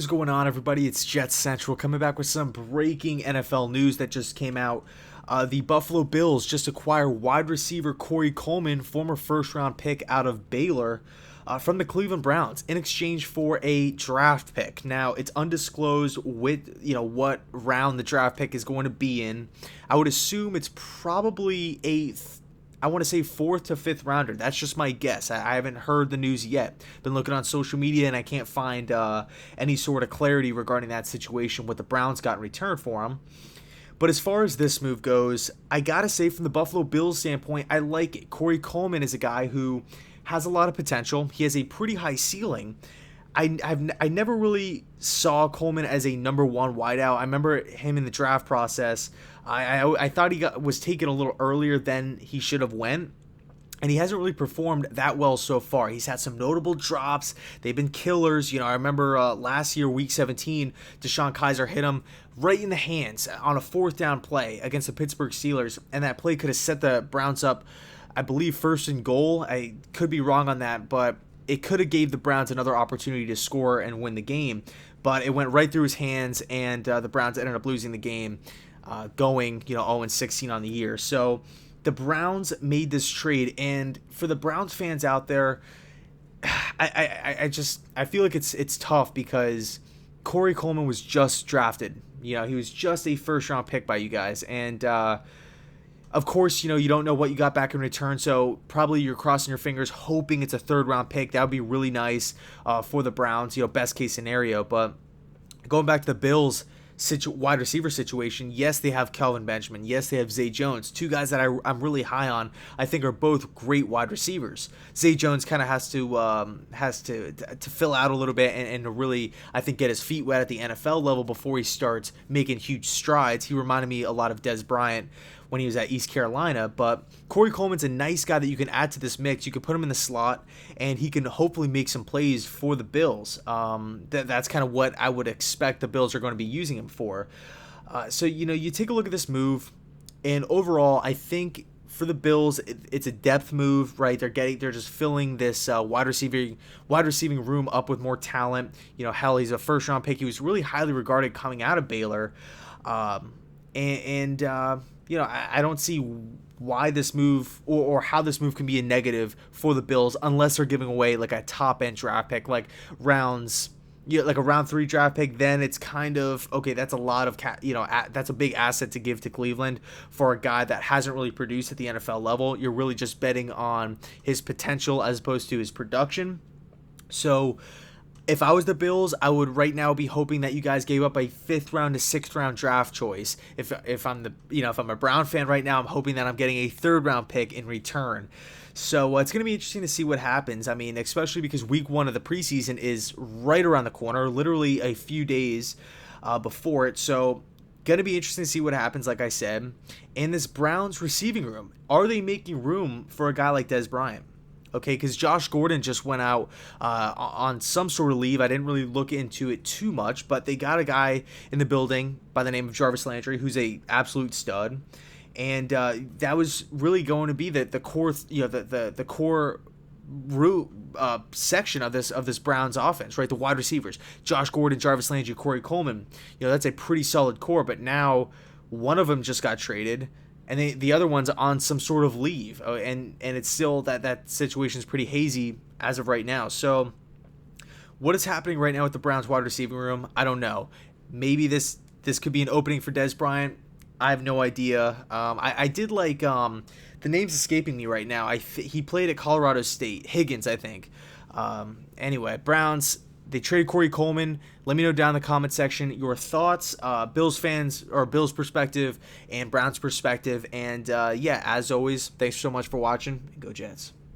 is going on, everybody? It's JetsCentral coming back with some breaking NFL news that just came out. The Buffalo Bills just acquire wide receiver Corey Coleman, former first-round pick out of Baylor, from the Cleveland Browns in exchange for a draft pick. Now, it's undisclosed what round the draft pick is going to be in. I would assume it's probably I want to say 4th to 5th rounder. That's just my guess. I haven't heard the news yet. Been looking on social media and I can't find any sort of clarity regarding that situation, what the Browns got in return for him. But as far as this move goes, I gotta say from the Buffalo Bills standpoint, I like it. Corey Coleman is a guy who has a lot of potential. He has a pretty high ceiling. I never really saw Coleman as a number one wideout. I remember him in the draft process. I thought he was taken a little earlier than he should have went. And he hasn't really performed that well so far. He's had some notable drops. They've been killers. I remember last year, week 17, Deshaun Kaiser hit him right in the hands on a 4th down play against the Pittsburgh Steelers. And that play could have set the Browns up, I believe, 1st and goal. I could be wrong on that, but it could have gave the Browns another opportunity to score and win the game. But it went right through his hands, and the Browns ended up losing the game, going 0-16 on the year. So the Browns made this trade, and for the Browns fans out there, I feel like it's tough because Corey Coleman was just drafted. He was just a first-round pick by you guys, and of course, you don't know what you got back in return, so probably you're crossing your fingers, hoping it's a 3rd-round pick. That would be really nice for the Browns, best case scenario. But going back to the Bills' wide receiver situation, yes, they have Kelvin Benjamin. Yes, they have Zay Jones, 2 guys that I'm really high on. I think are both great wide receivers. Zay Jones kind of has to fill out a little bit and to really, I think, get his feet wet at the NFL level before he starts making huge strides. He reminded me a lot of Dez Bryant when he was at East Carolina, but Corey Coleman's a nice guy that you can add to this mix. You can put him in the slot, and he can hopefully make some plays for the Bills. That's kind of what I would expect the Bills are going to be using him for. So you take a look at this move, and overall, I think for the Bills, it's a depth move, right? They're just filling this wide receiving room up with more talent. Hell, he's a 1st-round pick. He was really highly regarded coming out of Baylor, I don't see why this move or how this move can be a negative for the Bills unless they're giving away like a top-end draft pick, like like a round 3 draft pick. Then it's kind of okay. That's a lot of that's a big asset to give to Cleveland for a guy that hasn't really produced at the NFL level. You're really just betting on his potential as opposed to his production. So if I was the Bills, I would right now be hoping that you guys gave up a 5th round to 6th round draft choice. If I'm a Brown fan right now, I'm hoping that I'm getting a 3rd round pick in return. So it's going to be interesting to see what happens. I mean, especially because week 1 of the preseason is right around the corner, literally a few days before it. So going to be interesting to see what happens, like I said. And this Browns receiving room, are they making room for a guy like Dez Bryant? Okay, because Josh Gordon just went out on some sort of leave. I didn't really look into it too much, but they got a guy in the building by the name of Jarvis Landry, who's a absolute stud, and that was really going to be the core, the core root section of this Browns offense, right? The wide receivers, Josh Gordon, Jarvis Landry, Corey Coleman. That's a pretty solid core. But now one of them just got traded, and the other one's on some sort of leave, and it's still that situation is pretty hazy as of right now. So what is happening right now with the Browns wide receiving room? I don't know. Maybe this could be an opening for Dez Bryant. I have no idea. I did like the name's escaping me right now. He played at Colorado State. Higgins, I think. Anyway, Browns. They traded Corey Coleman. Let me know down in the comment section your thoughts, Bills fans or Bills perspective and Browns perspective. And as always, thanks so much for watching. Go Jets.